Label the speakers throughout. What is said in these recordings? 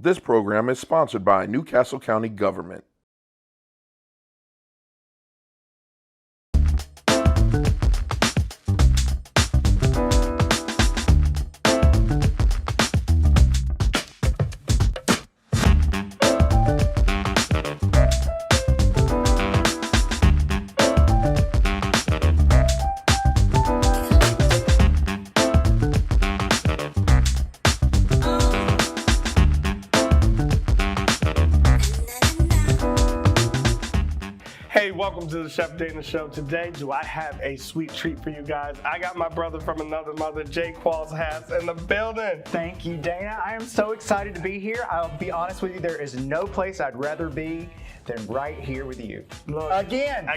Speaker 1: This program is sponsored by Newcastle County Government.
Speaker 2: Hey, welcome to the Chef Dana Show. Today, do I have a sweet treat for you guys? I got my brother from another mother, Jay Qualls, has in the building.
Speaker 3: Thank you, Dana. I am so excited to be here. I'll be honest with you, there is no place I'd rather be than right here with you.
Speaker 2: Look,
Speaker 3: Again.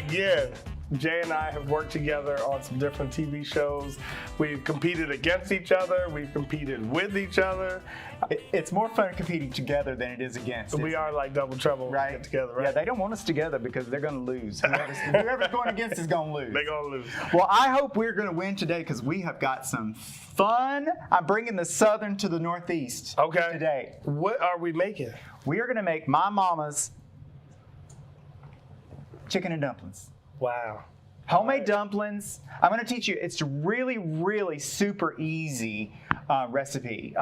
Speaker 2: Jay and I have worked together on some different TV shows. We've competed against each other. We've competed with each other.
Speaker 3: It's more fun competing together than it is against.
Speaker 2: We are like double trouble when we get together, right?
Speaker 3: Yeah, they don't want us together because they're going to lose. Whoever's going against is going to lose.
Speaker 2: They're going to lose.
Speaker 3: Well, I hope we're going to win today because we have got some fun. I'm bringing the Southern to the Northeast today.
Speaker 2: What are we making?
Speaker 3: We are going to make my mama's chicken and dumplings.
Speaker 2: Wow.
Speaker 3: Homemade dumplings. I'm going to teach you. It's a really, really super easy recipe.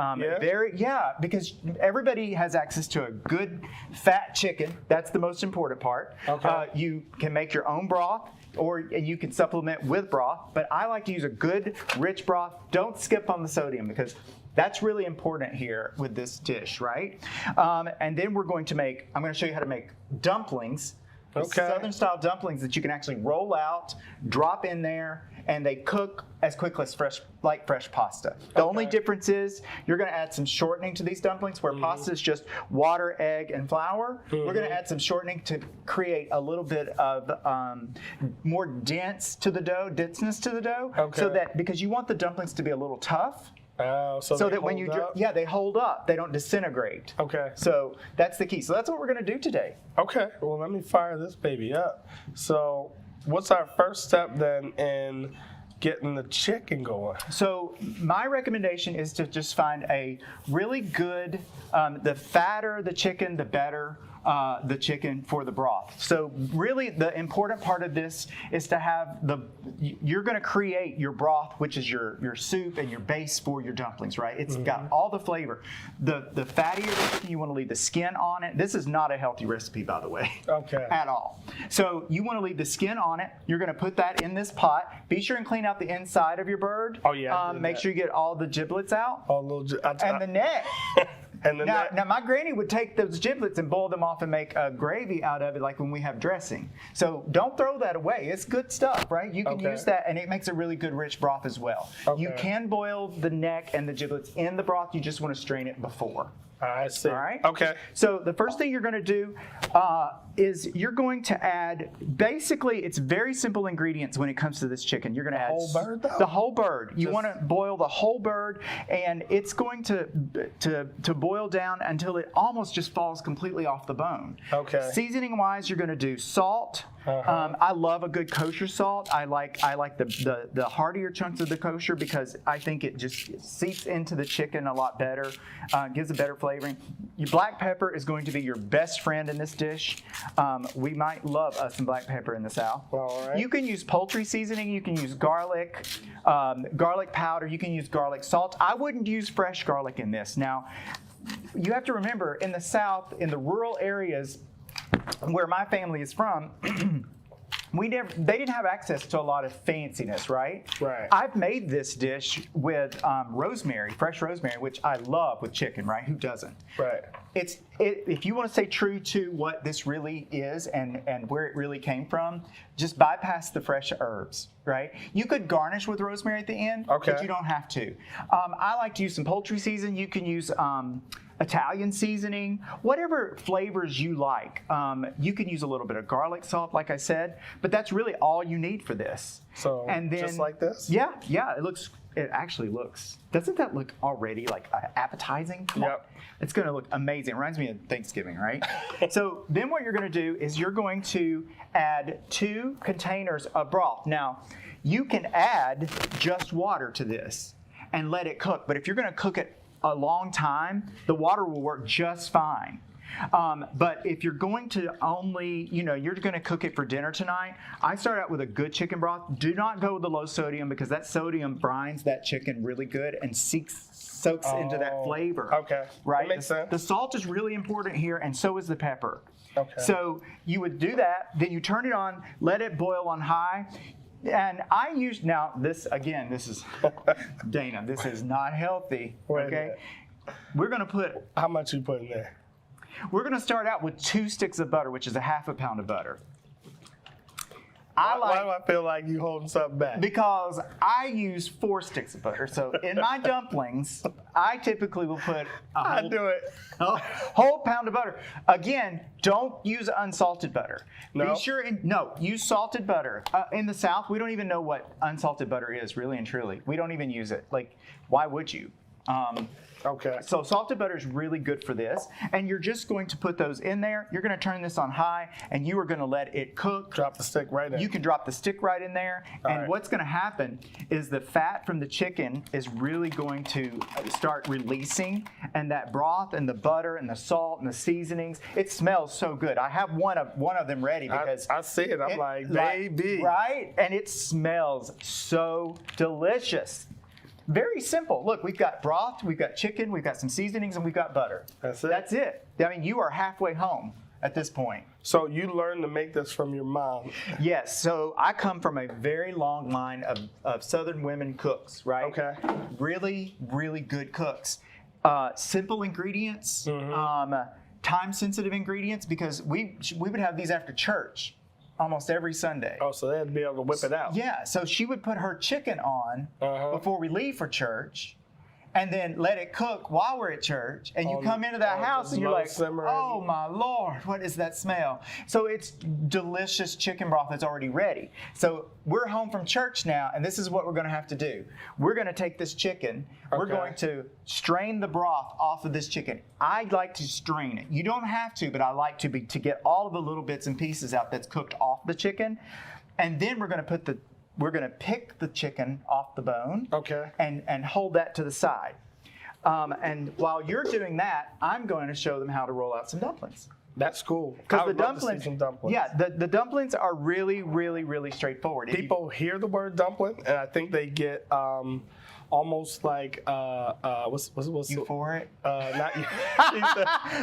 Speaker 3: Because everybody has access to a good fat chicken. That's the most important part.
Speaker 2: Okay.
Speaker 3: You can make your own broth, or you can supplement with broth. But I like to use a good, rich broth. Don't skip on the sodium because that's really important here with this dish, right? And then I'm going to show you how to make dumplings. Southern style dumplings that you can actually roll out, drop in there, and they cook as quickly as fresh pasta. The only difference is you're going to add some shortening to these dumplings where pasta is just water, egg, and flour. We're going to add some shortening to create a little bit of more denseness to the dough. So that because you want the dumplings to be a little tough.
Speaker 2: So
Speaker 3: that when you they hold up, they don't disintegrate.
Speaker 2: Okay.
Speaker 3: So that's the key. So that's what we're going to do today.
Speaker 2: Okay. Well, let me fire this baby up. So, what's our first step then in getting the chicken going?
Speaker 3: So my recommendation is to just find a really good, the fatter the chicken, the better the chicken for the broth. So really the important part of this is to have you're going to create your broth, which is your soup and your base for your dumplings, right? It's got all the flavor. The fattier the chicken, you want to leave the skin on it. This is not a healthy recipe, by the way.
Speaker 2: Okay.
Speaker 3: At all. So you want to leave the skin on it. You're going to put that in this pot. Be sure and clean out the inside of your bird.
Speaker 2: Oh yeah.
Speaker 3: Make sure you get all the giblets out.
Speaker 2: And
Speaker 3: the neck.
Speaker 2: And
Speaker 3: now, my granny would take those giblets and boil them off and make a gravy out of it like when we have dressing. So don't throw that away. It's good stuff, right? You can use that, and it makes a really good rich broth as well. You can boil the neck and the giblets in the broth. You just want to strain it before.
Speaker 2: I see.
Speaker 3: All right?
Speaker 2: Okay.
Speaker 3: So the first thing you're going to do is you're going to add, basically, it's very simple ingredients when it comes to this chicken. You're going to add
Speaker 2: whole bird, though?
Speaker 3: The whole bird. You want to boil the whole bird, and it's going to boil down until it almost just falls completely off the bone.
Speaker 2: Okay.
Speaker 3: Seasoning-wise, you're going to do salt. I love a good kosher salt. I like the heartier chunks of the kosher because I think it just seeps into the chicken a lot better, gives a better flavoring. Your black pepper is going to be your best friend in this dish. We might love us some black pepper in the South.
Speaker 2: All right.
Speaker 3: You can use poultry seasoning. You can use garlic powder. You can use garlic salt. I wouldn't use fresh garlic in this. Now, you have to remember, in the South, in the rural areas where my family is from, they didn't have access to a lot of fanciness, right?
Speaker 2: Right.
Speaker 3: I've made this dish with rosemary, fresh rosemary, which I love with chicken, right? Who doesn't?
Speaker 2: Right.
Speaker 3: If you want to stay true to what this really is and where it really came from, just bypass the fresh herbs, right? You could garnish with rosemary at the end, but you don't have to. I like to use some poultry season. You can use Italian seasoning, whatever flavors you like. You can use a little bit of garlic salt, like I said, but that's really all you need for this.
Speaker 2: So, and then, just like this?
Speaker 3: Yeah, it actually looks, doesn't that look already like appetizing?
Speaker 2: Yep.
Speaker 3: It's going to look amazing. It reminds me of Thanksgiving, right? So then what you're going to do is you're going to add 2 containers of broth. Now, you can add just water to this and let it cook, but if you're going to cook it a long time, the water will work just fine. But if you're going to only, you're going to cook it for dinner tonight, I start out with a good chicken broth. Do not go with the low sodium because that sodium brines that chicken really good and soaks into that flavor.
Speaker 2: Okay.
Speaker 3: Right?
Speaker 2: That makes sense.
Speaker 3: The salt is really important here, and so is the pepper.
Speaker 2: Okay.
Speaker 3: So you would do that, then you turn it on, let it boil on high. And I use, now this is, Dana, this is not healthy.
Speaker 2: Wait a
Speaker 3: okay?
Speaker 2: minute.
Speaker 3: We're going to put,
Speaker 2: How much you put in there?
Speaker 3: we're going to start out with 2 sticks of butter, which is a half a pound of butter.
Speaker 2: Why do I feel like you holding something back?
Speaker 3: Because I use 4 sticks of butter. So in my dumplings, I typically will put
Speaker 2: I do it.
Speaker 3: a whole pound of butter. Again, don't use unsalted butter.
Speaker 2: No?
Speaker 3: Be sure, use salted butter. In the South, we don't even know what unsalted butter is, really and truly. We don't even use it. Like, why would you?
Speaker 2: Okay.
Speaker 3: So salted butter is really good for this. And you're just going to put those in there. You're going to turn this on high, and you are going to let it cook.
Speaker 2: Drop the stick right in.
Speaker 3: You can drop the stick right in there. And
Speaker 2: right.
Speaker 3: what's going to happen is the fat from the chicken is really going to start releasing. And that broth and the butter and the salt and the seasonings, it smells so good. I have one of them ready because
Speaker 2: I see it. I'm like, baby.
Speaker 3: Right? And it smells so delicious. Very simple. Look, we've got broth, we've got chicken, we've got some seasonings, and we've got butter.
Speaker 2: That's it?
Speaker 3: That's it. I mean, you are halfway home at this point.
Speaker 2: So you learned to make this from your mom.
Speaker 3: Yes, so I come from a very long line of Southern women cooks, right?
Speaker 2: Okay.
Speaker 3: Really, really good cooks. Simple ingredients,
Speaker 2: Mm-hmm.
Speaker 3: time-sensitive ingredients, because we would have these after church almost every Sunday.
Speaker 2: Oh, so they had to be able to whip it out.
Speaker 3: Yeah, so she would put her chicken on before we leave for church, and then let it cook while we're at church. And you come into that house and you're like, oh my Lord, what is that smell? So it's delicious chicken broth that's already ready. So we're home from church now, and this is what we're going to have to do. We're going to take this chicken. We're
Speaker 2: Okay.
Speaker 3: going to strain the broth off of this chicken. I like to strain it. You don't have to, but I like to get all of the little bits and pieces out that's cooked off the chicken. And then we're going to pick the chicken off the bone.
Speaker 2: Okay.
Speaker 3: And hold that to the side. And while you're doing that, I'm going to show them how to roll out some dumplings.
Speaker 2: That's cool.
Speaker 3: Because
Speaker 2: I
Speaker 3: the
Speaker 2: would love to see
Speaker 3: dumplings,
Speaker 2: some dumplings.
Speaker 3: yeah, the dumplings are really, really, really straightforward.
Speaker 2: People hear the word dumpling, and I think they get almost like what's
Speaker 3: Euphoric?
Speaker 2: not you.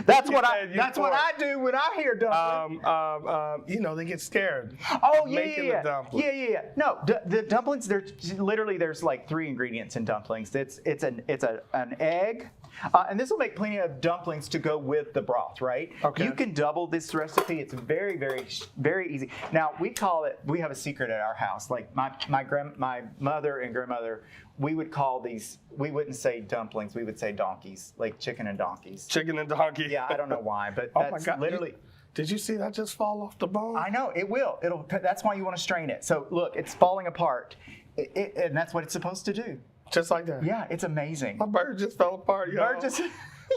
Speaker 3: That's
Speaker 2: You
Speaker 3: what
Speaker 2: said
Speaker 3: I do when I hear dumpling.
Speaker 2: They get scared.
Speaker 3: Oh
Speaker 2: making the dumpling.
Speaker 3: yeah. No, the dumplings. There's like 3 ingredients in dumplings. It's an egg, and this will make plenty of dumplings to go with the broth, right?
Speaker 2: Okay.
Speaker 3: You can double this recipe. It's very, very, very easy. Now we have a secret at our house. Like my mother and grandmother, we would call these. We wouldn't say dumplings. We would say donkeys, like chicken and donkeys.
Speaker 2: Chicken and donkey.
Speaker 3: Yeah, I don't know why, but
Speaker 2: Oh
Speaker 3: that's
Speaker 2: my God.
Speaker 3: literally.
Speaker 2: Did you see that just fall off the bone?
Speaker 3: I know, it will. That's why you want to strain it. So look, it's falling apart, and that's what it's supposed to do.
Speaker 2: Just like that.
Speaker 3: Yeah, it's amazing.
Speaker 2: My bird just fell apart, yo.
Speaker 3: Bird just-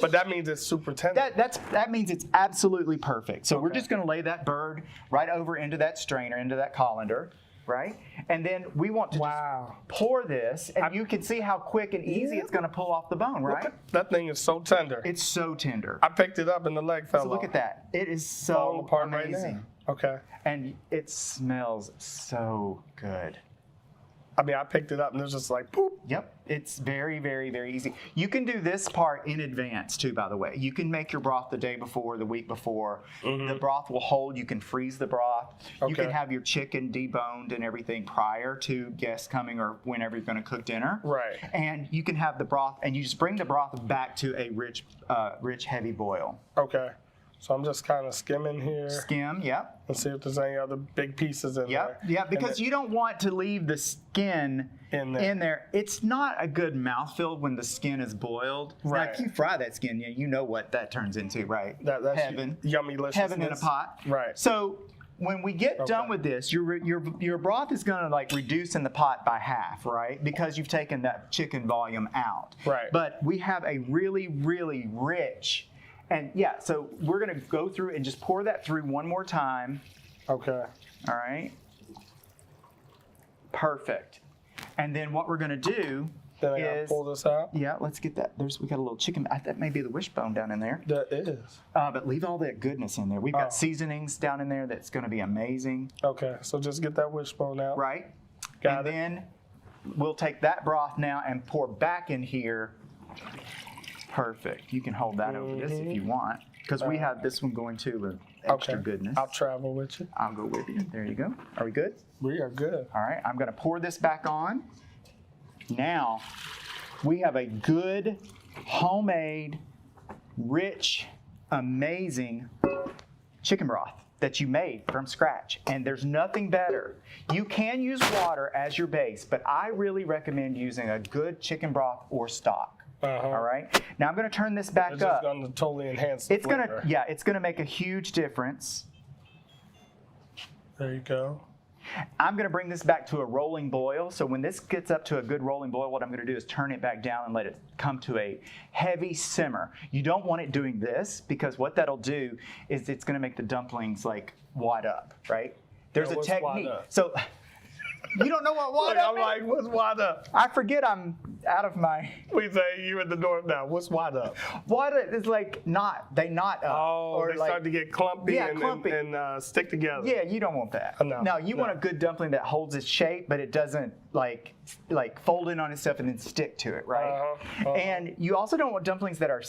Speaker 2: But that means it's super tender.
Speaker 3: that means it's absolutely perfect. So we're
Speaker 2: Okay.
Speaker 3: just going to lay that bird right over into that strainer, into that colander, right? And then we want to
Speaker 2: Wow.
Speaker 3: just pour this, and you can see how quick and easy it's going to pull off the bone,
Speaker 2: Look
Speaker 3: right?
Speaker 2: at- that thing is so tender.
Speaker 3: It's so tender.
Speaker 2: I picked it up and the leg fell
Speaker 3: So look
Speaker 2: off.
Speaker 3: at that. It is
Speaker 2: Falling
Speaker 3: so
Speaker 2: apart
Speaker 3: amazing.
Speaker 2: right now. Okay.
Speaker 3: And it smells so good.
Speaker 2: I mean, I picked it up and it was just like, poop.
Speaker 3: Yep, it's very, very, very easy. You can do this part in advance too, by the way. You can make your broth the day before, the week before. The broth will hold. You can freeze the broth. You can
Speaker 2: Okay.
Speaker 3: have your chicken deboned and everything prior to guests coming or whenever you're going to cook dinner.
Speaker 2: Right.
Speaker 3: And you can have the broth, and you just bring the broth back to a rich, heavy boil.
Speaker 2: Okay. So I'm just kind of skimming here
Speaker 3: Skim, yep.
Speaker 2: and see if there's any other big pieces in
Speaker 3: Yep,
Speaker 2: there.
Speaker 3: yeah, because you don't want to leave the skin
Speaker 2: In there.
Speaker 3: in there. It's not a good mouthfeel when the skin is boiled.
Speaker 2: Right.
Speaker 3: Now, if you fry that skin, you know what that turns into, right?
Speaker 2: That's
Speaker 3: Heaven.
Speaker 2: Yummy liciousness.
Speaker 3: Heaven in a pot.
Speaker 2: Right.
Speaker 3: So when we get done
Speaker 2: Okay.
Speaker 3: with this, your broth is going to like reduce in the pot by half, right? Because you've taken that chicken volume out.
Speaker 2: Right.
Speaker 3: But we have a really, really rich, and yeah, so we're going to go through and just pour that through one more time.
Speaker 2: Okay.
Speaker 3: All right. Perfect. And then what we're going to do
Speaker 2: Then I gotta
Speaker 3: is
Speaker 2: pull this out.
Speaker 3: yeah. Let's get that. We got a little chicken. That may be the wishbone down in there.
Speaker 2: That is.
Speaker 3: But leave all that goodness in there. We've got seasonings down in there that's going to be amazing.
Speaker 2: Okay, so just get that wishbone out.
Speaker 3: Right.
Speaker 2: Got
Speaker 3: and
Speaker 2: it.
Speaker 3: then we'll take that broth now and pour back in here. Perfect. You can hold that over this if you want, because we have this one going too with extra
Speaker 2: Okay.
Speaker 3: goodness.
Speaker 2: I'll travel with you.
Speaker 3: I'll go with you. There you go. Are we good?
Speaker 2: We are good.
Speaker 3: All right. I'm going to pour this back on. Now we have a good, homemade, rich, amazing chicken broth that you made from scratch. And there's nothing better. You can use water as your base, but I really recommend using a good chicken broth or stock. All right. Now I'm going to turn this back
Speaker 2: It's
Speaker 3: up.
Speaker 2: just going to totally enhance the
Speaker 3: It's
Speaker 2: flavor.
Speaker 3: it's going to make a huge difference.
Speaker 2: There you go.
Speaker 3: I'm going to bring this back to a rolling boil. So when this gets up to a good rolling boil, what I'm going to do is turn it back down and let it come to a heavy simmer. You don't want it doing this, because what that'll do is it's going to make the dumplings like wad up, right? There's a
Speaker 2: what's wad
Speaker 3: technique.
Speaker 2: up?
Speaker 3: So you don't know what wad
Speaker 2: Look,
Speaker 3: up
Speaker 2: I'm
Speaker 3: is?
Speaker 2: like, what's wad up?
Speaker 3: I forget I'm out of my...
Speaker 2: We say you at the door now. What's wad up?
Speaker 3: Wad up is like knot. They knot up.
Speaker 2: Oh,
Speaker 3: or
Speaker 2: they
Speaker 3: like,
Speaker 2: start to get clumpy,
Speaker 3: Yeah,
Speaker 2: and,
Speaker 3: clumpy.
Speaker 2: and stick together.
Speaker 3: Yeah, you don't want that.
Speaker 2: No,
Speaker 3: you
Speaker 2: no.
Speaker 3: want a good dumpling that holds its shape, but it doesn't like fold in on itself and then stick to it, right? And you also don't want dumplings that are,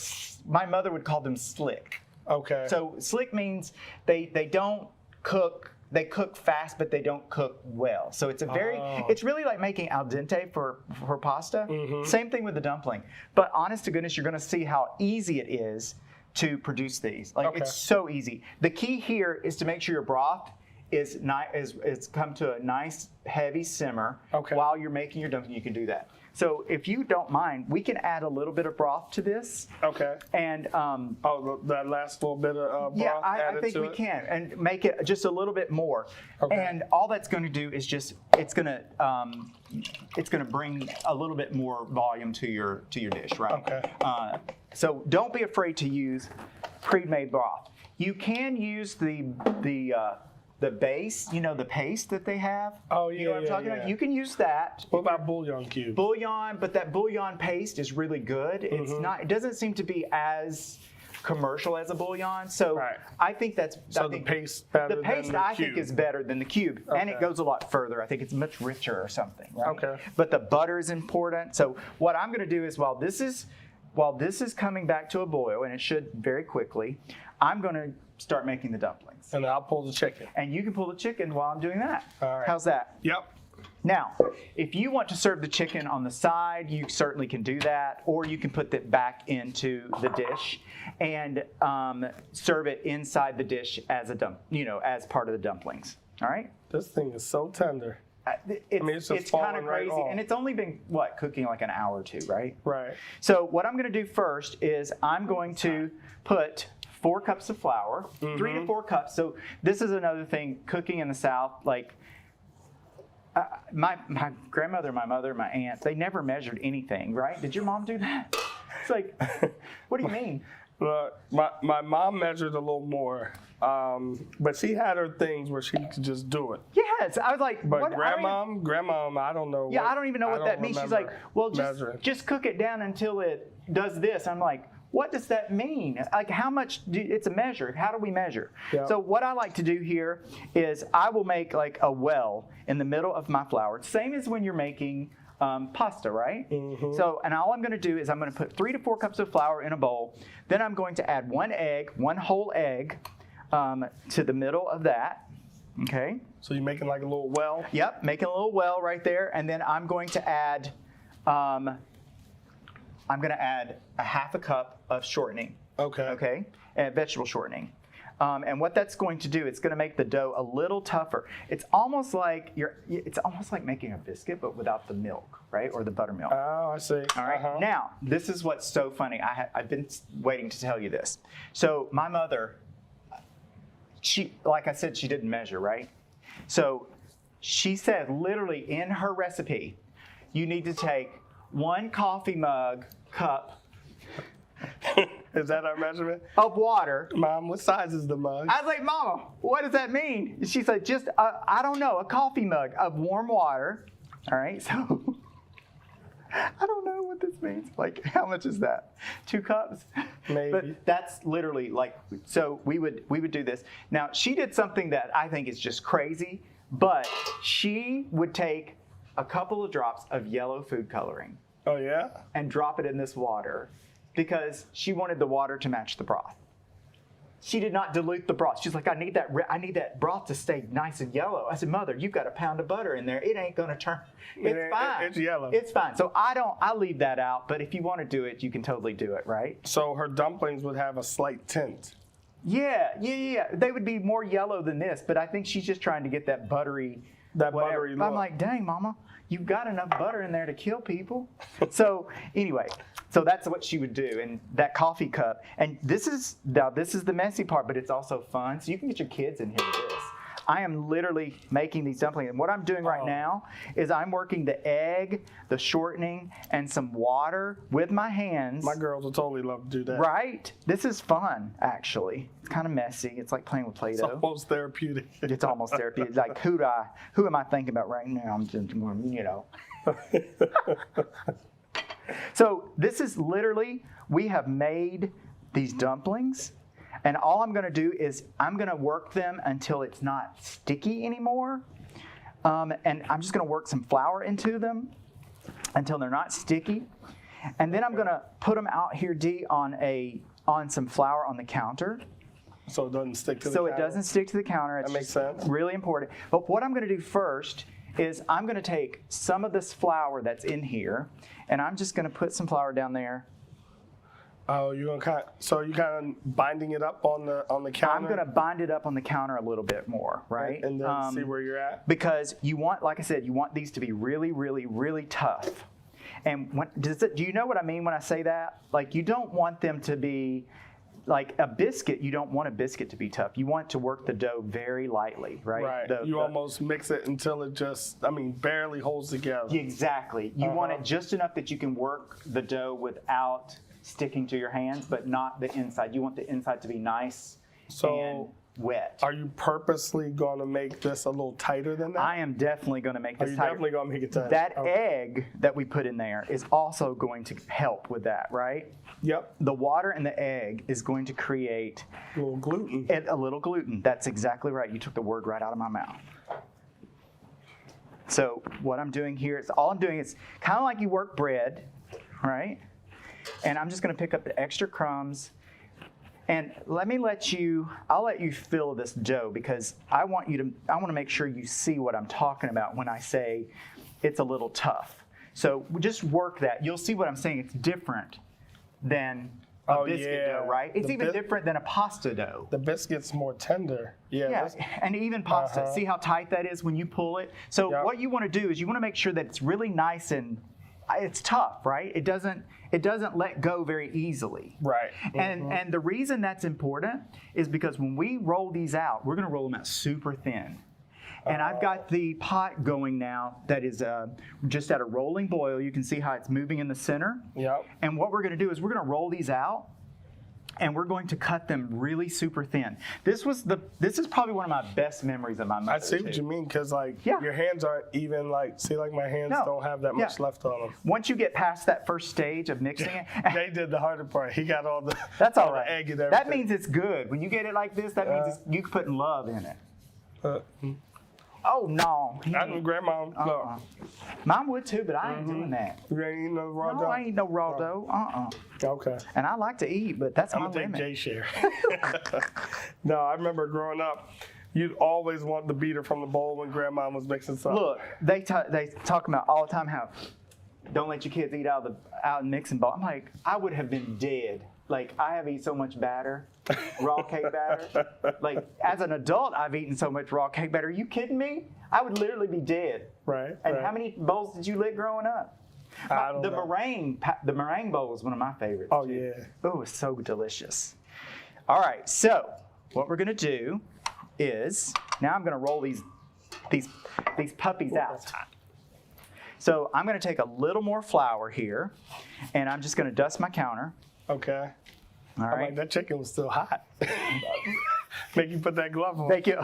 Speaker 3: my mother would call them slick.
Speaker 2: Okay.
Speaker 3: So slick means they don't cook. They cook fast, but they don't cook well. So it's it's really like making al dente for pasta. Same thing with the dumpling. But honest to goodness, you're going to see how easy it is to produce these. Like it's so easy. The key here is to make sure your broth is come to a nice heavy simmer while you're making your dumpling. You can do that. So if you don't mind, we can add a little bit of broth to this.
Speaker 2: Okay.
Speaker 3: And
Speaker 2: that last little bit of broth.
Speaker 3: yeah, I
Speaker 2: added
Speaker 3: think
Speaker 2: to
Speaker 3: we
Speaker 2: it?
Speaker 3: can, and make it just a little bit more.
Speaker 2: Okay.
Speaker 3: And all that's going to do is just it's going to bring a little bit more volume to your dish, right?
Speaker 2: Okay.
Speaker 3: So don't be afraid to use pre-made broth. You can use the base, the paste that they have.
Speaker 2: Oh,
Speaker 3: You know what I'm talking
Speaker 2: yeah.
Speaker 3: about? You can use that.
Speaker 2: What about bouillon cubes?
Speaker 3: Bouillon, but that bouillon paste is really good. It's not. It doesn't seem to be as commercial as a bouillon. So
Speaker 2: Right.
Speaker 3: I think that's.
Speaker 2: So
Speaker 3: I
Speaker 2: the
Speaker 3: think
Speaker 2: paste better
Speaker 3: the paste
Speaker 2: than the
Speaker 3: I
Speaker 2: cube.
Speaker 3: think is better than the cube, and it
Speaker 2: Okay.
Speaker 3: goes a lot further. I think it's much richer or something. Right?
Speaker 2: Okay.
Speaker 3: But the butter is important. So what I'm going to do is while this is coming back to a boil, and it should very quickly, I'm going to start making the dumplings.
Speaker 2: And I'll pull the chicken.
Speaker 3: And you can pull the chicken while I'm doing that.
Speaker 2: All right.
Speaker 3: How's that?
Speaker 2: Yep.
Speaker 3: Now, if you want to serve the chicken on the side, you certainly can do that, or you can put it back into the dish and serve it inside the dish as as part of the dumplings. All right?
Speaker 2: This thing is so tender.
Speaker 3: It's
Speaker 2: just
Speaker 3: kind
Speaker 2: falling
Speaker 3: of
Speaker 2: right
Speaker 3: crazy,
Speaker 2: off.
Speaker 3: and it's only been cooking like an hour or two, right?
Speaker 2: Right.
Speaker 3: So what I'm going to do first is I'm going to put 4 cups of flour, 3 to 4 cups. So this is another thing, cooking in the South, like my grandmother, my mother, my aunt, they never measured anything, right? Did your mom do that? It's like, what do you mean?
Speaker 2: My mom measured a little more, but she had her things where she could just do it.
Speaker 3: Yes, I was like,
Speaker 2: But
Speaker 3: what?
Speaker 2: grandma, I don't know.
Speaker 3: I don't even know what that means. She's like, well,
Speaker 2: measuring.
Speaker 3: just cook it down until it does this. I'm like, what does that mean? Like, how much? It's a measure. How do we measure?
Speaker 2: Yeah.
Speaker 3: So what I like to do here is I will make like a well in the middle of my flour, same as when you're making pasta, right? So, and all I'm going to do is I'm going to put 3 to 4 cups of flour in a bowl. Then I'm going to add 1 whole egg, to the middle of that. Okay.
Speaker 2: So you're making like a little well?
Speaker 3: Yep, making a little well right there, and then I'm going to add a half a cup of shortening.
Speaker 2: Okay.
Speaker 3: Vegetable shortening. And what that's going to do, it's going to make the dough a little tougher. It's almost like making a biscuit, but without the milk, right, or the buttermilk.
Speaker 2: Oh, I see.
Speaker 3: All right. Now, this is what's so funny. I've been waiting to tell you this. So my mother, like I said, she didn't measure, right? So she said literally in her recipe, you need to take 1 coffee cup
Speaker 2: Is that our measurement?
Speaker 3: of water.
Speaker 2: Mom, what size is the mug?
Speaker 3: I was like, Mama, what does that mean? She said, just, I don't know, a coffee mug of warm water. All right, so I don't know what this means. Like, how much is that? 2 cups?
Speaker 2: Maybe.
Speaker 3: But that's literally like, so we would do this. Now, she did something that I think is just crazy, but she would take a couple of drops of yellow food coloring
Speaker 2: Oh, yeah?
Speaker 3: and drop it in this water because she wanted the water to match the broth. She did not dilute the broth. She's like, I need that broth to stay nice and yellow. I said, Mother, you've got a pound of butter in there. It ain't gonna turn. It's fine.
Speaker 2: It's yellow.
Speaker 3: It's fine. So I leave that out. But if you want to do it, you can totally do it, right?
Speaker 2: So her dumplings would have a slight tint.
Speaker 3: Yeah. They would be more yellow than this, but I think she's just trying to get that buttery.
Speaker 2: Buttery look.
Speaker 3: I'm like, dang, Mama, you've got enough butter in there to kill people. So anyway, so that's what she would do, and that coffee cup. And this is the messy part, but it's also fun. So you can get your kids in here with this. I am literally making these dumplings, and what I'm doing right now is I'm working the egg, the shortening, and some water with my hands.
Speaker 2: My girls would totally love to do that.
Speaker 3: Right? This is fun, actually. It's kind of messy. It's like playing with
Speaker 2: It's
Speaker 3: Play-Doh.
Speaker 2: almost therapeutic.
Speaker 3: It's almost therapeutic. Like, who am I thinking about right now? I'm just, So this is literally, we have made these dumplings, and all I'm going to do is I'm going to work them until it's not sticky anymore. And I'm just going to work some flour into them until they're not sticky. And then I'm going to put them out here, D, on some flour on the counter.
Speaker 2: So it doesn't stick to the
Speaker 3: So
Speaker 2: counter.
Speaker 3: it doesn't stick to the counter. It's
Speaker 2: That makes
Speaker 3: just
Speaker 2: sense.
Speaker 3: really important. But what I'm going to do first is I'm going to take some of this flour that's in here, and I'm just going to put some flour down there.
Speaker 2: Oh, you're kind of binding it up on the counter.
Speaker 3: I'm going to bind it up on the counter a little bit more, right?
Speaker 2: And then see where you're at.
Speaker 3: Because you want, like I said, you want these to be really, really, really tough. And do you know what I mean when I say that? Like, you don't want them to be like a biscuit. You don't want a biscuit to be tough. You want to work the dough very lightly, right?
Speaker 2: Right. You almost mix it until it just, barely holds together.
Speaker 3: Exactly. You want it just enough that you can work the dough without sticking to your hands, but not the inside. You want the inside to be nice and wet.
Speaker 2: Are you purposely going to make this a little tighter than that?
Speaker 3: I am definitely going to make this tighter.
Speaker 2: Definitely going to make it tighter.
Speaker 3: That egg that we put in there is also going to help with that, right?
Speaker 2: Yep.
Speaker 3: The water in the egg is going to create
Speaker 2: A little gluten.
Speaker 3: a little gluten. That's exactly right. You took the word right out of my mouth. So what I'm doing here is all I'm doing is kind of like you work bread, right? And I'm just going to pick up the extra crumbs. And I'll let you fill this dough because I want to make sure you see what I'm talking about when I say it's a little tough. So just work that. You'll see what I'm saying. It's different than a biscuit dough, right? It's even different than a pasta dough.
Speaker 2: The biscuit's more tender.
Speaker 3: Yeah, and even pasta. See how tight that is when you pull it? So what you want to do is you want to make sure that it's really nice and it's tough, right? It doesn't let go very easily.
Speaker 2: Right.
Speaker 3: And the reason that's important is because when we roll these out, we're going to roll them out super thin. And I've got the pot going now that is just at a rolling boil. You can see how it's moving in the center.
Speaker 2: Yep.
Speaker 3: And what we're going to do is we're going to roll these out, and we're going to cut them really super thin. This is probably one of my best memories of my mother.
Speaker 2: I see what you mean, because your hands aren't even my hands don't have that much left on them.
Speaker 3: Once you get past that first stage of mixing it,
Speaker 2: They did the harder part. He got all the
Speaker 3: that's all
Speaker 2: all
Speaker 3: right.
Speaker 2: the egg and everything.
Speaker 3: That means it's good. When you get it like this, that means you're putting love in it. Oh no!
Speaker 2: Grandma, look.
Speaker 3: Mine would too, but I ain't doing that.
Speaker 2: You ain't eating no raw dough?
Speaker 3: No, I ain't no raw dough.
Speaker 2: Okay.
Speaker 3: And I like to eat, but that's my
Speaker 2: I'm going to
Speaker 3: limit.
Speaker 2: take Jay's share. No, I remember growing up, you'd always want the beater from the bowl when Grandma was mixing something.
Speaker 3: Look, they talk about all the time how don't let your kids eat out in mixing bowl. I'm like, I would have been dead. Like, I have eaten so much batter, raw cake batter. Like, as an adult, I've eaten so much raw cake batter. Are you kidding me? I would literally be dead.
Speaker 2: Right.
Speaker 3: And how many bowls did you lick growing up?
Speaker 2: I don't
Speaker 3: the
Speaker 2: know.
Speaker 3: meringue bowl is one of my favorites.
Speaker 2: Oh,
Speaker 3: too.
Speaker 2: yeah.
Speaker 3: Oh, it's so delicious. All right, so what we're gonna do is now I'm gonna roll these puppies out. So I'm gonna take a little more flour here, and I'm just gonna dust my counter.
Speaker 2: Okay.
Speaker 3: All
Speaker 2: I'm
Speaker 3: right.
Speaker 2: like, that chicken was still hot. Make you put that glove on.
Speaker 3: Make you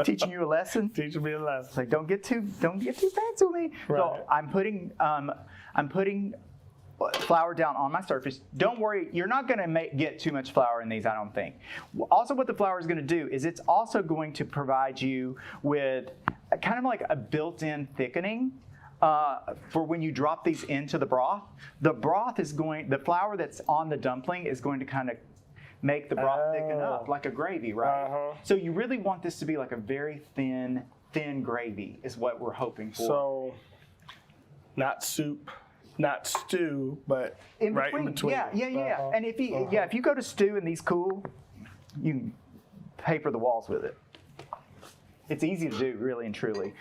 Speaker 3: teaching you a lesson.
Speaker 2: Teaching me a lesson.
Speaker 3: It's like don't get too fancy with me.
Speaker 2: Right.
Speaker 3: So I'm putting flour down on my surface. Don't worry, you're not going to get too much flour in these, I don't think. Also, what the flour is going to do is it's also going to provide you with kind of like a built-in thickening for when you drop these into the broth. The flour that's on the dumpling is going to kind of make the broth thicken up like a gravy, right? So you really want this to be like a very thin gravy is what we're hoping for.
Speaker 2: So, not soup. Not stew, but right in between.
Speaker 3: Yeah. And if you go to stew and these cool, you can paper the walls with it. It's easy to do, really and truly.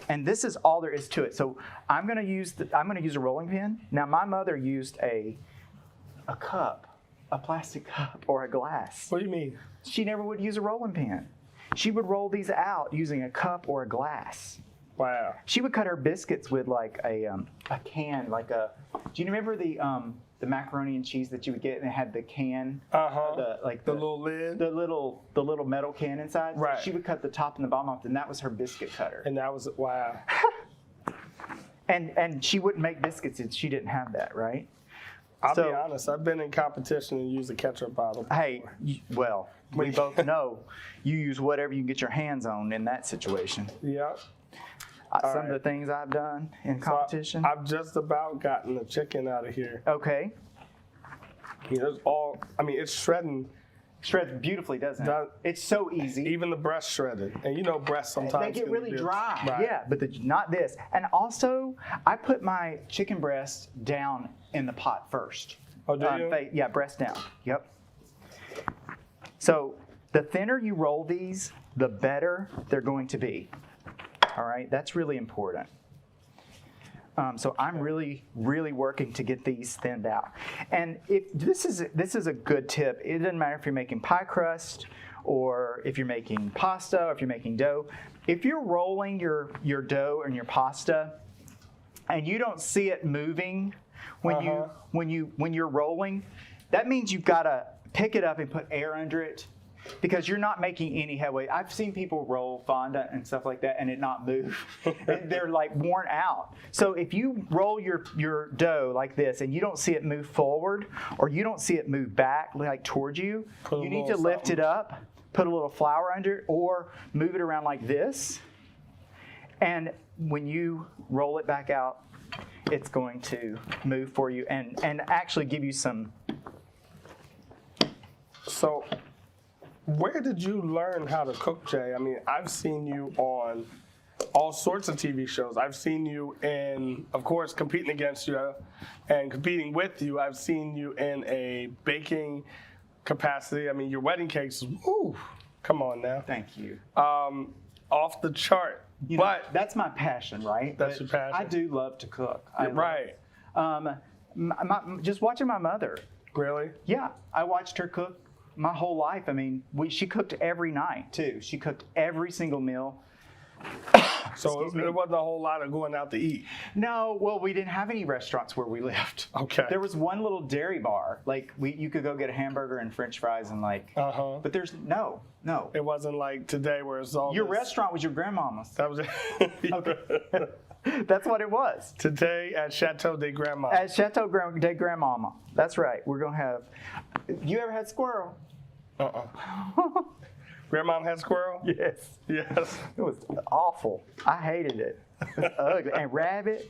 Speaker 3: And this is all there is to it. So I'm gonna use a rolling pin. Now my mother used a cup, a plastic cup, or a glass.
Speaker 2: What do you mean?
Speaker 3: She never would use a rolling pin. She would roll these out using a cup or a glass.
Speaker 2: Wow.
Speaker 3: She would cut her biscuits with like a can, do you remember the macaroni and cheese that you would get and it had the can? The
Speaker 2: little lid?
Speaker 3: The little metal can inside.
Speaker 2: Right.
Speaker 3: So she would cut the top and the bottom off, and that was her biscuit cutter.
Speaker 2: And that was, wow.
Speaker 3: And she wouldn't make biscuits if she didn't have that, right?
Speaker 2: I'll be honest, I've been in competition and used a ketchup bottle before.
Speaker 3: Hey, we both know you use whatever you can get your hands on in that situation.
Speaker 2: Yeah.
Speaker 3: Some of the things I've done in competition.
Speaker 2: So I've just about gotten the chicken out of here.
Speaker 3: Okay.
Speaker 2: It's shredding.
Speaker 3: Shreds beautifully, doesn't it? It's so easy.
Speaker 2: Even the breast shredded. And breasts sometimes
Speaker 3: they get really dry.
Speaker 2: Right.
Speaker 3: Yeah, but not this. And also, I put my chicken breast down in the pot first.
Speaker 2: Oh, do you?
Speaker 3: Yeah, breast down. Yep. So the thinner you roll these, the better they're going to be. All right, that's really important. So I'm really, really working to get these thinned out. And this is a good tip. It doesn't matter if you're making pie crust or if you're making pasta or if you're making dough. If you're rolling your dough and your pasta and you don't see it moving when you're rolling, that means you've got to pick it up and put air under it. Because you're not making any headway. I've seen people roll fondant and stuff like that and it not move. They're like worn out. So if you roll your dough like this and you don't see it move forward or you don't see it move back like towards you, you need to lift it up, put a little flour under it, or move it around like this. And when you roll it back out, it's going to move for you and actually give you some.
Speaker 2: So, where did you learn how to cook, Jay? I mean, I've seen you on all sorts of TV shows. I've seen you in, of course, competing against you and competing with you. I've seen you in a baking capacity. I mean, your wedding cakes, ooh, come on now.
Speaker 3: Thank you.
Speaker 2: Off the chart. But
Speaker 3: that's my passion, right?
Speaker 2: That's your passion.
Speaker 3: I do love to cook.
Speaker 2: Right.
Speaker 3: Just watching my mother.
Speaker 2: Really?
Speaker 3: Yeah, I watched her cook my whole life. I mean, she cooked every night too. She cooked every single meal.
Speaker 2: So there wasn't a whole lot of going out to eat.
Speaker 3: No, well, we didn't have any restaurants where we lived.
Speaker 2: Okay.
Speaker 3: There was one little dairy bar. You could go get a hamburger and French fries and but there's no.
Speaker 2: It wasn't like today where it's all.
Speaker 3: Your restaurant was your grandmama's.
Speaker 2: That was it.
Speaker 3: Okay. That's what it was.
Speaker 2: Today at Chateau de Grandma.
Speaker 3: At Chateau de Grandmama. That's right. We're going to have. You ever had squirrel?
Speaker 2: Grandma had squirrel?
Speaker 3: Yes.
Speaker 2: Yes.
Speaker 3: It was awful. I hated it. It was ugly. And rabbit.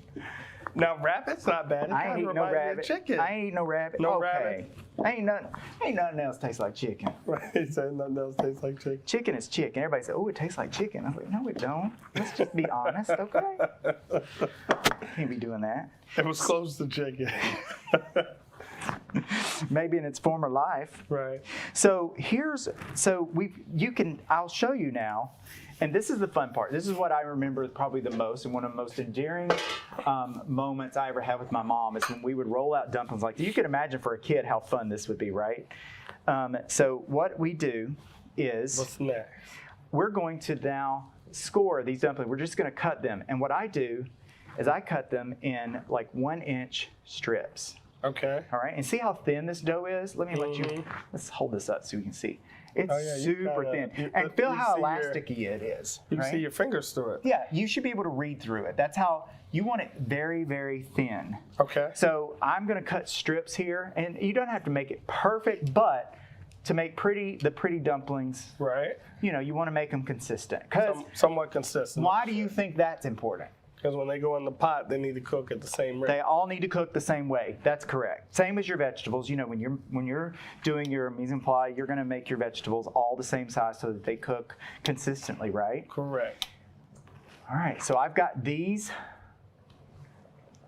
Speaker 2: Now rabbit's not bad.
Speaker 3: I ain't eat no rabbit.
Speaker 2: Chicken.
Speaker 3: I ain't eat no rabbit.
Speaker 2: No rabbit.
Speaker 3: Ain't nothing else tastes like chicken.
Speaker 2: Right. He said nothing else tastes like chicken.
Speaker 3: Chicken is chicken. Everybody said, "Oh, it tastes like chicken." I was like, "No, it don't. Let's just be honest, okay?" Can't be doing that.
Speaker 2: It was close to chicken.
Speaker 3: Maybe in its former life.
Speaker 2: Right.
Speaker 3: So I'll show you now, and this is the fun part. This is what I remember probably the most, and one of the most endearing moments I ever had with my mom is when we would roll out dumplings like that. You can imagine for a kid how fun this would be, right? So what we do is
Speaker 2: what's next?
Speaker 3: We're going to now score these dumplings. We're just going to cut them, and what I do is I cut them in like 1-inch strips.
Speaker 2: Okay.
Speaker 3: All right, and see how thin this dough is? Let me let's hold this up so you can see. It's
Speaker 2: Oh, yeah, you
Speaker 3: super
Speaker 2: kinda-
Speaker 3: thin.
Speaker 2: you-
Speaker 3: And feel
Speaker 2: you
Speaker 3: how
Speaker 2: see your-
Speaker 3: elasticy it is.
Speaker 2: You can
Speaker 3: right?
Speaker 2: see your fingers through it.
Speaker 3: Yeah, you should be able to read through it. That's how you want it very, very thin.
Speaker 2: Okay.
Speaker 3: So I'm going to cut strips here, and you don't have to make it perfect, but to make the pretty dumplings,
Speaker 2: Right.
Speaker 3: you want to make them consistent. Because
Speaker 2: Somewhat consistent.
Speaker 3: why do you think that's important?
Speaker 2: Because when they go in the pot, they need to cook at the same rate.
Speaker 3: They all need to cook the same way. That's correct. Same as your vegetables. When you're doing your mise en place, you're going to make your vegetables all the same size so that they cook consistently, right?
Speaker 2: Correct.
Speaker 3: All right. So I've got these.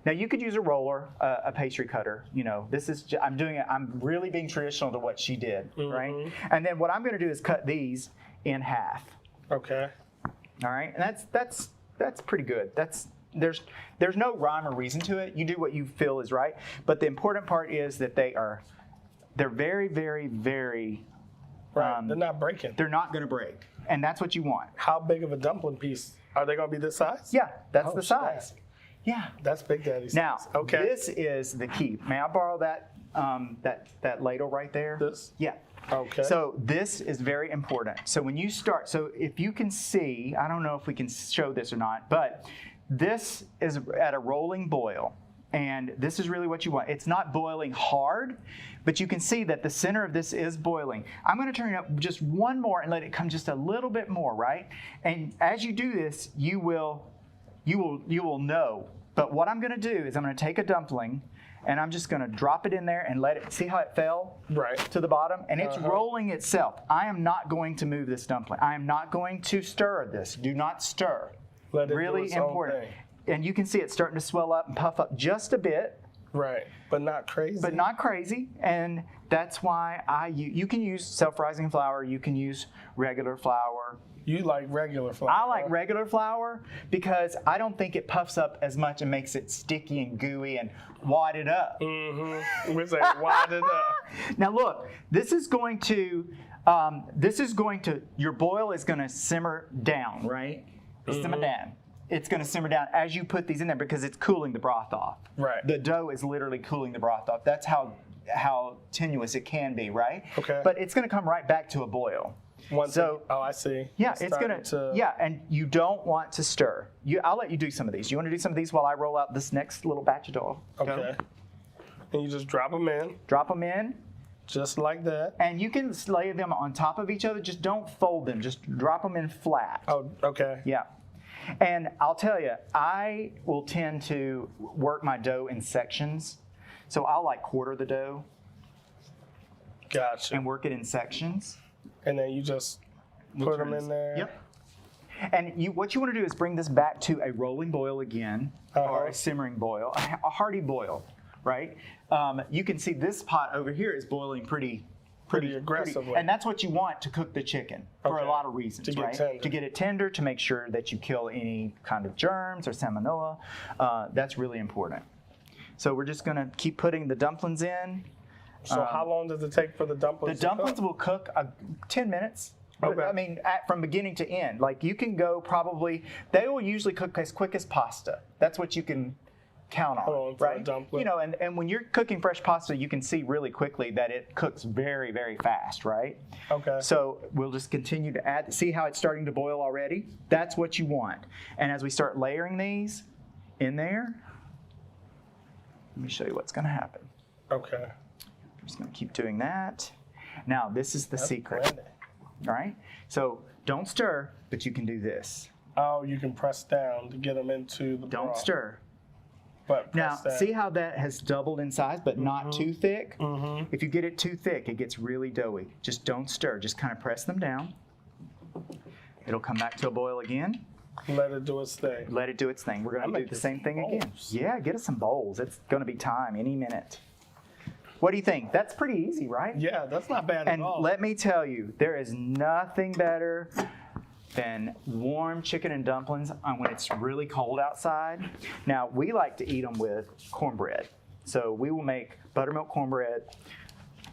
Speaker 3: Now you could use a roller, a pastry cutter. I'm really being traditional to what she did, right? And then what I'm going to do is cut these in half.
Speaker 2: Okay.
Speaker 3: All right, and that's pretty good. There's no rhyme or reason to it. You do what you feel is right. But the important part is that they're very, very, very.
Speaker 2: Right. They're not breaking.
Speaker 3: They're not going to break, and that's what you want.
Speaker 2: How big of a dumpling piece? Are they going to be this size?
Speaker 3: Yeah, that's
Speaker 2: Oh,
Speaker 3: the size. Yeah.
Speaker 2: That's Big Daddy size.
Speaker 3: Now,
Speaker 2: Okay.
Speaker 3: this is the key. May I borrow that ladle right there?
Speaker 2: This?
Speaker 3: Yeah.
Speaker 2: Okay.
Speaker 3: So this is very important. So when you start, so if you can see, I don't know if we can show this or not, but this is at a rolling boil. And this is really what you want. It's not boiling hard, but you can see that the center of this is boiling. I'm going to turn it up just one more and let it come just a little bit more, right? And as you do this, you will know. But what I'm going to do is I'm going to take a dumpling and I'm just going to drop it in there and let it, see how it fell
Speaker 2: Right.
Speaker 3: to the bottom? And it's rolling itself. I am not going to move this dumpling. I am not going to stir this. Do not stir.
Speaker 2: Let it do
Speaker 3: Really
Speaker 2: its own
Speaker 3: important.
Speaker 2: thing.
Speaker 3: And you can see it starting to swell up and puff up just a bit,
Speaker 2: Right. But not crazy.
Speaker 3: but not crazy. And that's why you can use self-rising flour. You can use regular flour.
Speaker 2: You like regular flour.
Speaker 3: I like regular flour because I don't think it puffs up as much and makes it sticky and gooey and wad it up.
Speaker 2: Mm-hmm. We say wad it up.
Speaker 3: Now look, this is going to, your boil is going to simmer down, right? Simmer down. It's going to simmer down as you put these in there because it's cooling the broth off.
Speaker 2: Right.
Speaker 3: The dough is literally cooling the broth off. That's how tenuous it can be, right?
Speaker 2: Okay.
Speaker 3: But it's going to come right back to a boil.
Speaker 2: I see.
Speaker 3: Yeah, it's gonna. Yeah, and you don't want to stir. I'll let you do some of these. You want to do some of these while I roll out this next little batch of dough?
Speaker 2: Okay. And you just drop them in,
Speaker 3: Drop them in,
Speaker 2: just like that.
Speaker 3: and you can lay them on top of each other. Just don't fold them. Just drop them in flat.
Speaker 2: Oh, okay.
Speaker 3: Yeah. And I'll tell you, I will tend to work my dough in sections. So I'll like quarter the dough
Speaker 2: Gotcha.
Speaker 3: and work it in sections.
Speaker 2: And then you just put them in there.
Speaker 3: Yep. And what you want to do is bring this back to a rolling boil again, or a simmering boil, a hearty boil, right? You can see this pot over here is boiling pretty
Speaker 2: aggressively.
Speaker 3: and that's what you want to cook the chicken for a
Speaker 2: Okay.
Speaker 3: lot of reasons,
Speaker 2: To get
Speaker 3: right?
Speaker 2: tender.
Speaker 3: To get it tender, to make sure that you kill any kind of germs or salmonella. That's really important. So we're just going to keep putting the dumplings in.
Speaker 2: So how long does it take for the dumplings
Speaker 3: The
Speaker 2: to cook?
Speaker 3: dumplings will cook 10 minutes.
Speaker 2: Okay.
Speaker 3: I mean, from beginning to end. Like you can go they will usually cook as quick as pasta. That's what you can count on,
Speaker 2: Oh, for a
Speaker 3: right?
Speaker 2: dumpling.
Speaker 3: And when you're cooking fresh pasta, you can see really quickly that it cooks very, very fast, right?
Speaker 2: Okay.
Speaker 3: So we'll just continue to add, see how it's starting to boil already? That's what you want. And as we start layering these in there, let me show you what's going to happen.
Speaker 2: Okay.
Speaker 3: I'm just going to keep doing that. Now, this is the secret.
Speaker 2: Plenty.
Speaker 3: All right? So don't stir, but you can do this.
Speaker 2: Oh, you can press down to get them into the
Speaker 3: Don't
Speaker 2: broth.
Speaker 3: stir.
Speaker 2: But
Speaker 3: Now,
Speaker 2: press down.
Speaker 3: see how that has doubled in size, but not too thick? If you get it too thick, it gets really doughy. Just don't stir. Just kind of press them down. It'll come back to a boil again.
Speaker 2: Let it do its thing.
Speaker 3: Let it do its thing. We're going
Speaker 2: I'm
Speaker 3: to
Speaker 2: gonna
Speaker 3: do the
Speaker 2: get
Speaker 3: same
Speaker 2: some
Speaker 3: thing again.
Speaker 2: bowls.
Speaker 3: Yeah, get us some bowls. It's going to be time any minute. What do you think? That's pretty easy, right?
Speaker 2: Yeah, that's not bad
Speaker 3: And
Speaker 2: at all.
Speaker 3: let me tell you, there is nothing better than warm chicken and dumplings when it's really cold outside. Now, we like to eat them with cornbread. So we will make buttermilk cornbread.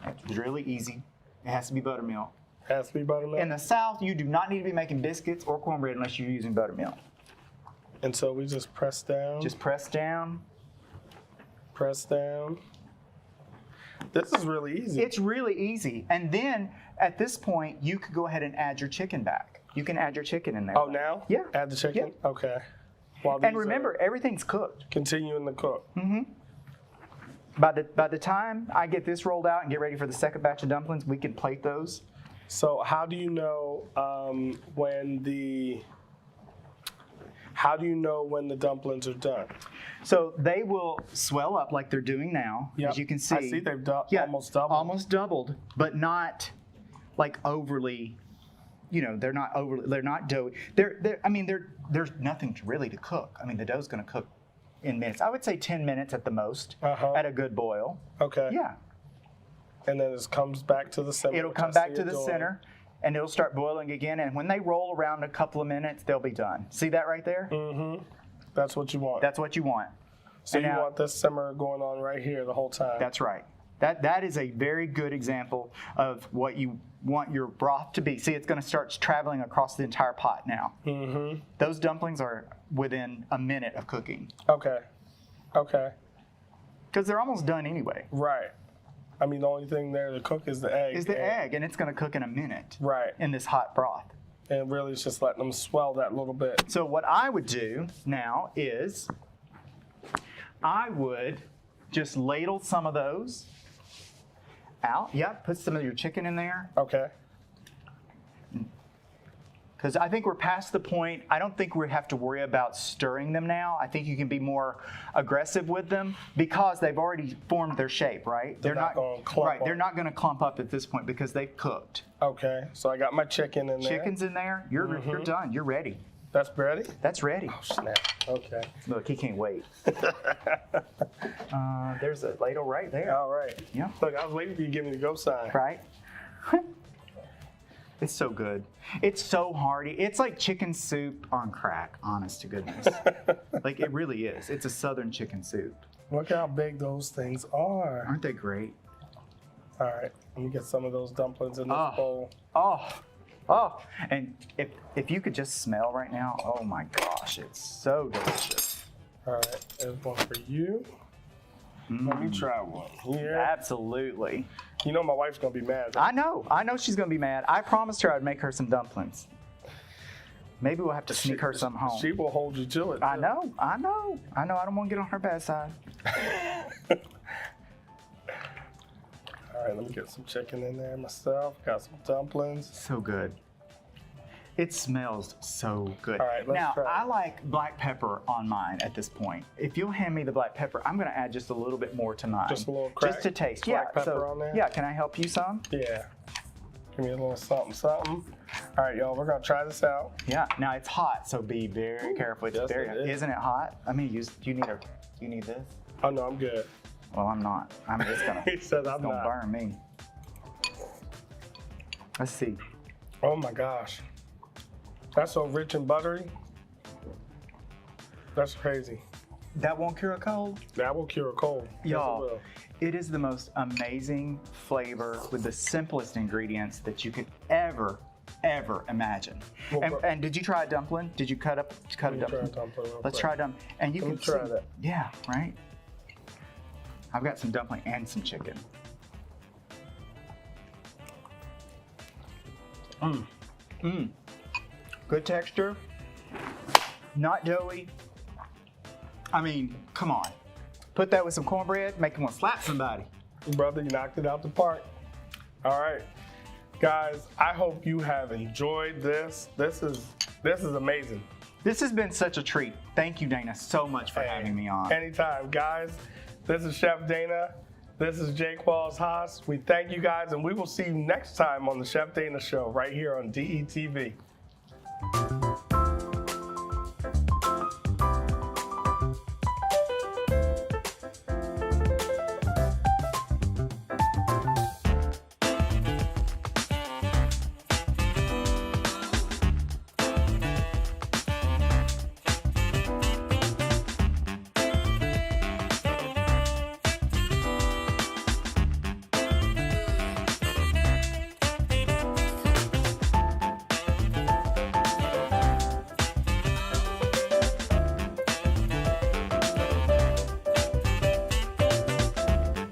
Speaker 3: It's really easy. It has to be buttermilk.
Speaker 2: Has to be buttermilk.
Speaker 3: In the South, you do not need to be making biscuits or cornbread unless you're using buttermilk.
Speaker 2: And so we just press down.
Speaker 3: Just press down.
Speaker 2: Press down. This is really easy.
Speaker 3: It's really easy. And then at this point, you could go ahead and add your chicken back. You can add your chicken in there.
Speaker 2: Oh, now?
Speaker 3: Yeah.
Speaker 2: Add the chicken?
Speaker 3: Yeah.
Speaker 2: Okay. While
Speaker 3: And
Speaker 2: these
Speaker 3: remember,
Speaker 2: are
Speaker 3: everything's cooked.
Speaker 2: continuing to cook.
Speaker 3: By the time I get this rolled out and get ready for the second batch of dumplings, we can plate those.
Speaker 2: So how do you know when the dumplings are done?
Speaker 3: So they will swell up like they're doing now,
Speaker 2: Yep.
Speaker 3: as you can see.
Speaker 2: I see they've almost doubled.
Speaker 3: Almost doubled, but not like overly. They're not doughy. There's nothing really to cook. I mean, the dough's going to cook in minutes. I would say 10 minutes at the most at a good boil.
Speaker 2: Okay.
Speaker 3: Yeah.
Speaker 2: And then it comes back to the center.
Speaker 3: It'll
Speaker 2: which
Speaker 3: come
Speaker 2: I
Speaker 3: back
Speaker 2: see
Speaker 3: to
Speaker 2: it
Speaker 3: the
Speaker 2: doing.
Speaker 3: center, and it'll start boiling again. And when they roll around a couple of minutes, they'll be done. See that right there?
Speaker 2: That's what you want.
Speaker 3: That's what you want.
Speaker 2: So
Speaker 3: And
Speaker 2: you
Speaker 3: now-
Speaker 2: want this simmer going on right here the whole time.
Speaker 3: That's right. That is a very good example of what you want your broth to be. See, it's going to start traveling across the entire pot now. Those dumplings are within a minute of cooking
Speaker 2: Okay. Okay.
Speaker 3: because they're almost done anyway.
Speaker 2: Right. I mean, the only thing there to cook is the egg.
Speaker 3: Is the egg, and it's going to cook in a minute
Speaker 2: Right.
Speaker 3: in this hot broth.
Speaker 2: And really, it's just letting them swell that little bit.
Speaker 3: So what I would do now is I would just ladle some of those out. Yep, put some of your chicken in there.
Speaker 2: Okay.
Speaker 3: Because I think we're past the point. I don't think we have to worry about stirring them now. I think you can be more aggressive with them because they've already formed their shape, right?
Speaker 2: They're not gonna clump
Speaker 3: right. They're
Speaker 2: up.
Speaker 3: not going to clump up at this point because they've cooked.
Speaker 2: Okay. So I got my chicken in there.
Speaker 3: Chicken's in there. You're done. You're ready.
Speaker 2: That's ready?
Speaker 3: That's ready.
Speaker 2: Oh, snap. Okay.
Speaker 3: Look, he can't wait. There's a ladle right there.
Speaker 2: All right.
Speaker 3: Yeah.
Speaker 2: Look, I was waiting for you to give me the go sign.
Speaker 3: Right? It's so good. It's so hearty. It's like chicken soup on crack, honest to goodness. Like it really is. It's a southern chicken soup.
Speaker 2: Look how big those things are.
Speaker 3: Aren't they great?
Speaker 2: All right. Let me get some of those dumplings in this bowl.
Speaker 3: Oh. And if you could just smell right now, oh my gosh, it's so delicious.
Speaker 2: All right. There's one for you. Let me try one here.
Speaker 3: Absolutely.
Speaker 2: You know my wife's going to be mad.
Speaker 3: I know she's gonna be mad. I promised her I'd make her some dumplings. Maybe we'll have to sneak her some home.
Speaker 2: She will hold you to it.
Speaker 3: I
Speaker 2: too.
Speaker 3: know. I don't want to get on her bad side.
Speaker 2: All right, let me get some chicken in there myself. Got some dumplings.
Speaker 3: So good. It smells so good.
Speaker 2: All right, let's
Speaker 3: now,
Speaker 2: try it.
Speaker 3: I like black pepper on mine at this point. If you'll hand me the black pepper, I'm going to add just a little bit more to mine.
Speaker 2: Just a little crack?
Speaker 3: Just to taste.
Speaker 2: Black
Speaker 3: yeah.
Speaker 2: pepper on there?
Speaker 3: Yeah, can I help you some?
Speaker 2: Yeah. Give me a little something, something. All right, y'all, we're going to try this out.
Speaker 3: Yeah. Now, it's hot, so be very careful. It's
Speaker 2: yes,
Speaker 3: very
Speaker 2: it is.
Speaker 3: Isn't it hot? I mean, you need this?
Speaker 2: Oh, no, I'm good.
Speaker 3: Well, I'm not. I'm just going to
Speaker 2: He said I'm
Speaker 3: don't
Speaker 2: not.
Speaker 3: burn me. Let's see.
Speaker 2: Oh, my gosh. That's so rich and buttery. That's crazy.
Speaker 3: That won't cure a cold?
Speaker 2: That will cure a cold. Yes, it
Speaker 3: Y'all,
Speaker 2: will.
Speaker 3: it is the most amazing flavor with the simplest ingredients that you could ever imagine.
Speaker 2: Well,
Speaker 3: And did you try a dumpling? Did you cut a
Speaker 2: Let me try a
Speaker 3: dumpling?
Speaker 2: dumpling real
Speaker 3: Let's
Speaker 2: quick.
Speaker 3: try a dumpling. And you
Speaker 2: Let
Speaker 3: can
Speaker 2: me try
Speaker 3: see-
Speaker 2: that.
Speaker 3: Yeah, right? I've got some dumpling and some chicken. Good texture. Not doughy. I mean, come on. Put that with some cornbread, make them want to slap somebody.
Speaker 2: Brother, you knocked it out the park. All right. Guys, I hope you have enjoyed this. This is amazing.
Speaker 3: This has been such a treat. Thank you, Dana, so much for having me on.
Speaker 2: Anytime, guys. This is Chef Dana. This is Jay Qualls Haas. We thank you guys, and we will see you next time on the Chef Dana Show right here on DETV.